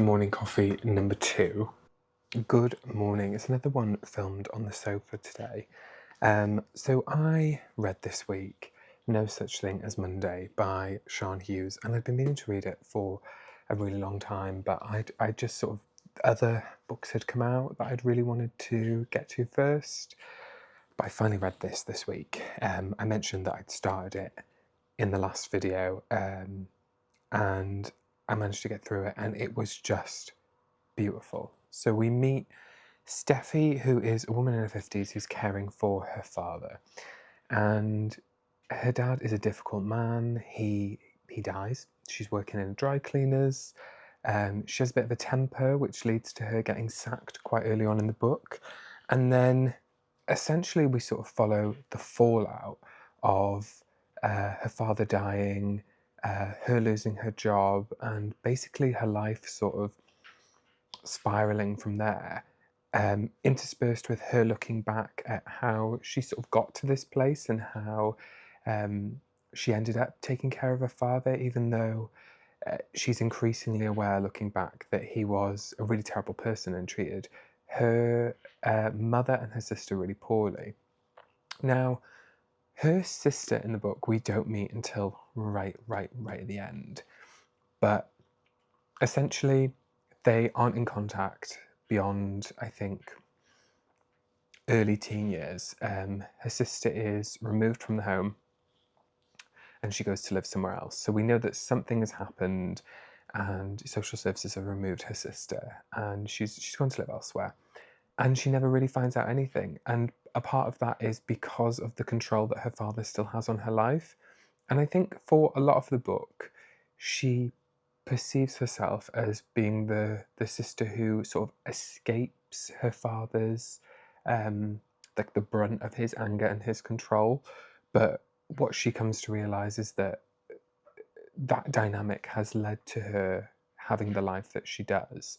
for morning coffee number 2. Good morning. It's another one filmed on the sofa today. So I read this week No Such Thing as Monday by Sîan Hughes, and I'd been meaning to read it for a really long time, but I just sort of, other books had come out that I'd really wanted to get to first. But I finally read this week. I mentioned that I'd started it in the last video, and I managed to get through it, and it was just beautiful. So we meet Steffi, who is a woman in her 50s who's caring for her father, and her dad is a difficult man. He dies. She's working in dry cleaners. She has a bit of a temper, which leads to her getting sacked quite early on in the book, and then essentially we sort of follow the fallout of her father dying, her losing her job, and basically her life sort of spiraling from there, interspersed with her looking back at how she sort of got to this place and how she ended up taking care of her father, even though she's increasingly aware, looking back, that he was a really terrible person and treated her mother and her sister really poorly. Now, her sister in the book we don't meet until right at the end, but essentially they aren't in contact beyond, I think, early teen years. Her sister is removed from the home and she goes to live somewhere else. So we know that something has happened and social services have removed her sister and she's gone to live elsewhere. And she never really finds out anything. And a part of that is because of the control that her father still has on her life. And I think for a lot of the book, she perceives herself as being the sister who sort of escapes her father's, like the brunt of his anger and his control. But what she comes to realize is that that dynamic has led to her having the life that she does.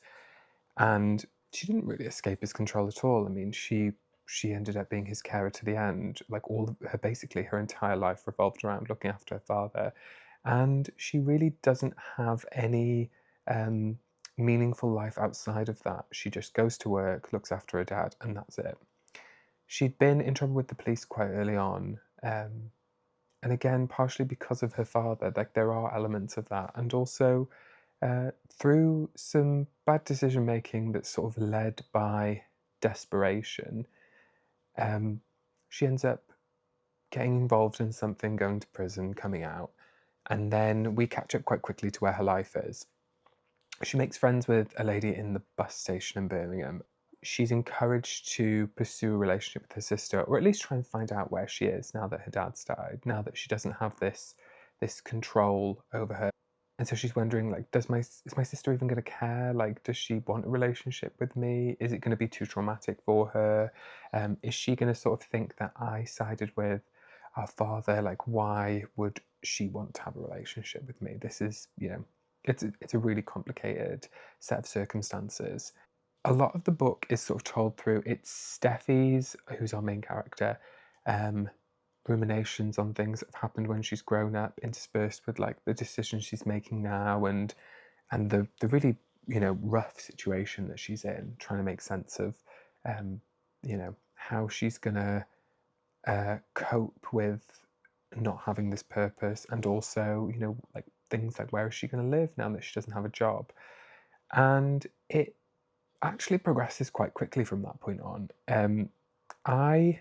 And she didn't really escape his control at all. I mean, she ended up being his carer to the end. Like all of her, basically her entire life revolved around looking after her father, and she really doesn't have any meaningful life outside of that. She just goes to work, looks after her dad, and that's it. She'd been in trouble with the police quite early on, and again, partially because of her father. Like there are elements of that, and also through some bad decision making that's sort of led by desperation, she ends up getting involved in something, going to prison, coming out, and then we catch up quite quickly to where her life is. She makes friends with a lady in the bus station in Birmingham. She's encouraged to pursue a relationship with her sister, or at least try and find out where she is now that her dad's died, now that she doesn't have this control over her. And so she's wondering, like, is my sister even going to care? Like, does she want a relationship with me? Is it going to be too traumatic for her? Is she going to sort of think that I sided with our father? Like, why would she want to have a relationship with me? This is, it's a really complicated set of circumstances. A lot of the book is sort of told through, it's Steffi's, who's our main character, ruminations on things that have happened when she's grown up, interspersed with like the decisions she's making now, and the really rough situation that she's in, trying to make sense of how she's gonna cope with not having this purpose, and also like things like where is she going to live now that she doesn't have a job. And it actually progresses quite quickly from that point on. I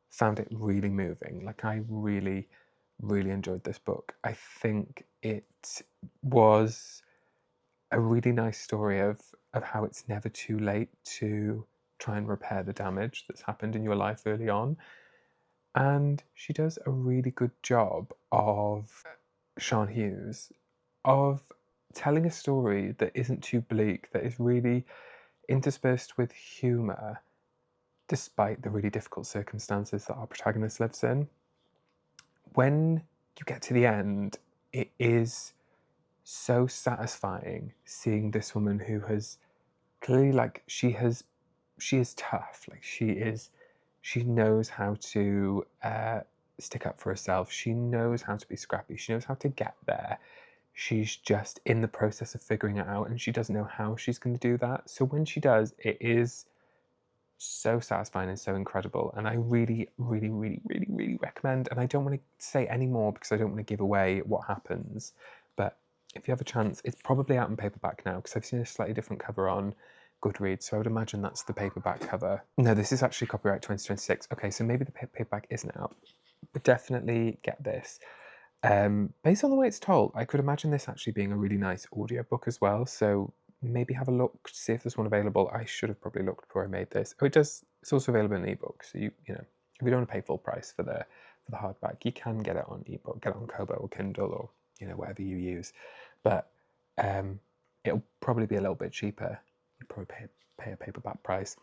found it really moving. Like I really enjoyed this book. I think it was a really nice story of how it's never too late to try and repair the damage that's happened in your life early on. And she does a really good job of, Sîan Hughes, of telling a story that isn't too bleak, that is really interspersed with humour, despite the really difficult circumstances that our protagonist lives in. When you get to the end, it is so satisfying seeing this woman who has clearly, like, she is tough. Like she knows how to stick up for herself. She knows how to be scrappy. She knows how to get there. she's just in the process of figuring it out and she doesn't know how she's going to do that. So when she does, it is so satisfying and so incredible, and I really, really, really, really, really recommend. And I don't want to say any more because I don't want to give away what happens, but if you have a chance, it's probably out in paperback now because I've seen a slightly different cover on Goodreads, so I would imagine that's the paperback cover. No, this is actually copyright 2026. Okay, so maybe the paperback isn't out, but definitely get this. Based on the way it's told, I could imagine this actually being a really nice audiobook as well, so maybe have a look to see if there's one available. I should have probably looked before I made this. Oh, it does. It's also available in ebook, so you know, if you don't want to pay full price for the hardback, you can get it on ebook, get it on Kobo or Kindle or whatever you use. But it'll probably be a little bit cheaper. You probably pay a paperback price.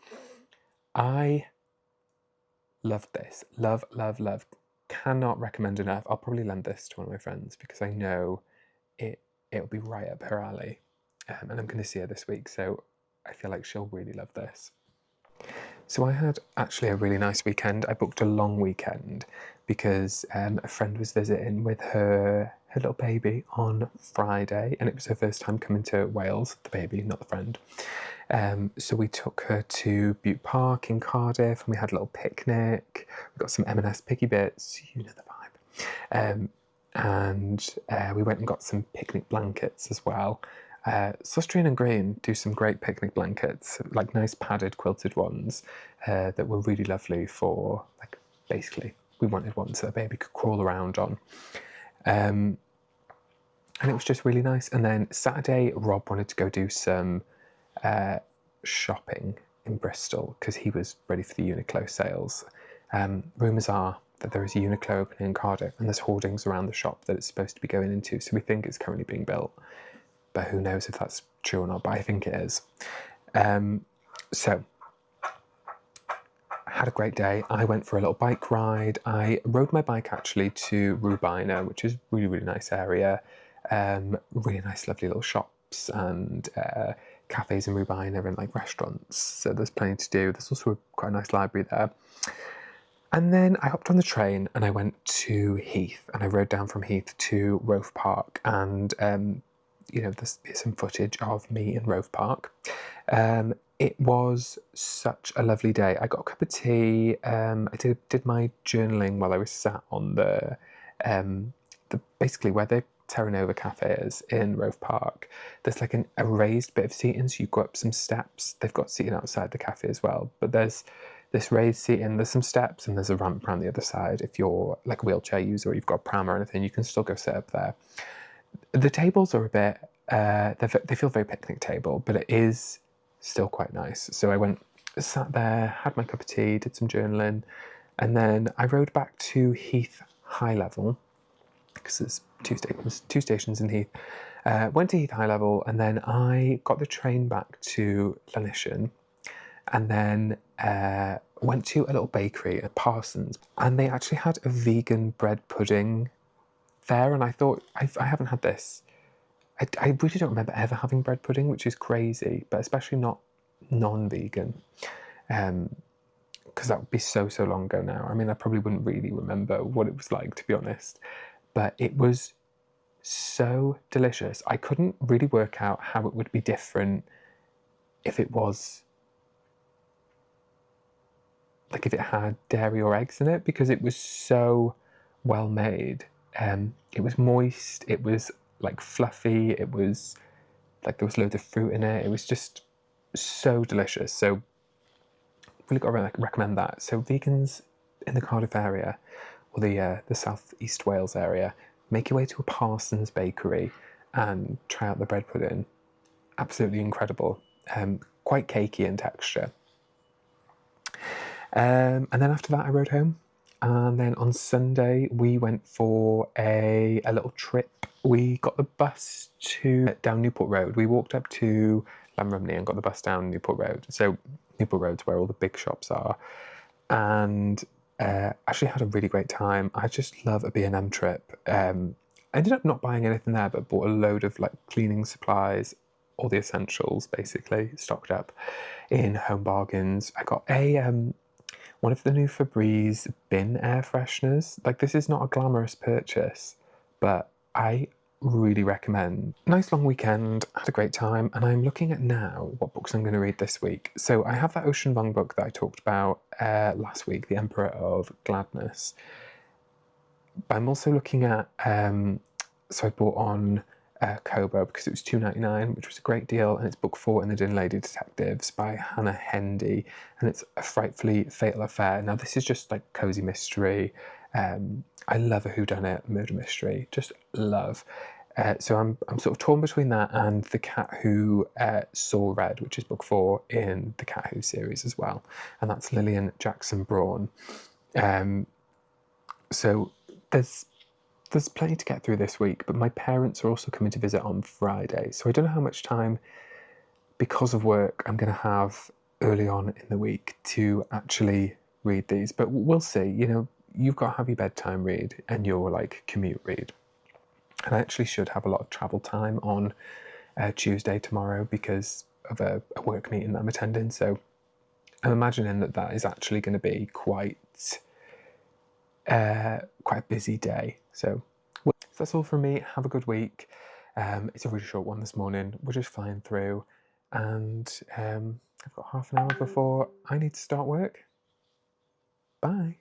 I loved this. Love, love, love. Cannot recommend enough. I'll probably lend this to one of my friends because I know it'll be right up her alley. And I'm going to see her this week, so I feel like she'll really love this. So I had actually a really nice weekend. I booked a long weekend because a friend was visiting with her little baby on Friday, and it was her first time coming to Wales, the baby, not the friend. So we took her to Butte Park in Cardiff, and we had a little picnic. We got some M&S piggy bits, you know the vibe. And we went and got some picnic blankets as well. Sustrian and Green do some great picnic blankets, like nice padded quilted ones that were really lovely for, like, basically we wanted ones that a baby could crawl around on. And it was just really nice. And then Saturday, Rob wanted to go do some shopping in Bristol because he was ready for the Uniqlo sales. Rumours are that there is a Uniqlo opening in Cardiff and there's hoardings around the shop that it's supposed to be going into, so we think it's currently being built, but who knows if that's true or not, but I think it is. So I had a great day. I went for a little bike ride. I rode my bike actually to Rubina, which is a really, really nice area. Really nice, lovely little shops and cafes in Rubina and like restaurants. So there's plenty to do. There's also quite a nice library there. And then I hopped on the train and I went to Heath, and I rode down from Heath to Roath Park, and there's some footage of me in Roath Park. It was such a lovely day. I got a cup of tea. I did my journaling while I was sat on the basically where the Terra Nova Cafe is in Roath Park. There's like a raised bit of seating, so you go up some steps. They've got seating outside the cafe as well, but there's this raised seating, there's some steps, and there's a ramp around the other side. If you're like a wheelchair user or you've got a pram or anything, you can still go sit up there. The tables are a bit, they feel very picnic table, but it is still quite nice. So I went, sat there, had my cup of tea, did some journaling, and then I rode back to Heath High Level, because there's two stations in Heath. Went to Heath High Level, and then I got the train back to Llanishen, and then went to a little bakery at Parsons, and they actually had a vegan bread pudding there, and I thought, I haven't had this. I really don't remember ever having bread pudding, which is crazy, but especially not non-vegan, because that would be so long ago now. I mean, I probably wouldn't really remember what it was like, to be honest, but it was so delicious. I couldn't really work out how it would be different if it was, like, if it had dairy or eggs in it, because it was so well made. It was moist, it was like fluffy, it was like there was loads of fruit in it. It was just so delicious. So really got to recommend that. So vegans in the Cardiff area or the South East Wales area, make your way to a Parsons bakery and try out the bread pudding. Absolutely incredible. Quite cakey in texture. And then after that I rode home, and then on Sunday we went for a little trip. We got the bus down Newport Road. We walked up to Llanrumney and got the bus down Newport Road. So Newport Road's where all the big shops are, and actually had a really great time. I just love a B&M trip. I ended up not buying anything there, but bought a load of like cleaning supplies, all the essentials basically, stocked up in Home Bargains. I got one of the new Febreze bin air fresheners. Like, this is not a glamorous purchase, but I really recommend. Nice long weekend, had a great time, and I'm looking at now what books I'm going to read this week. So I have that Ocean Vuong book that I talked about last week, The Emperor of Gladness. But I'm also looking at, so I bought on Kobo because it was $2.99, which was a great deal, and it's book 4 in the Din Lady Detectives by Hannah Hendy, and it's A Frightfully Fatal Affair. Now this is just like cozy mystery. I love a whodunit murder mystery, just love. So I'm sort of torn between that and The Cat Who Saw Red, which is book 4 in the Cat Who series as well, and that's Lillian Jackson Braun. So there's plenty to get through this week, but my parents are also coming to visit on Friday, so I don't know how much time, because of work, I'm going to have early on in the week to actually read these, but we'll see. You know, you've got to have your bedtime read and your like commute read, and I actually should have a lot of travel time on Tuesday tomorrow because of a work meeting that I'm attending, so I'm imagining that is actually going to be quite a busy day. So that's all from me. Have a good week. It's a really short one this morning. We're just flying through, and I've got half an hour before I need to start work. Bye.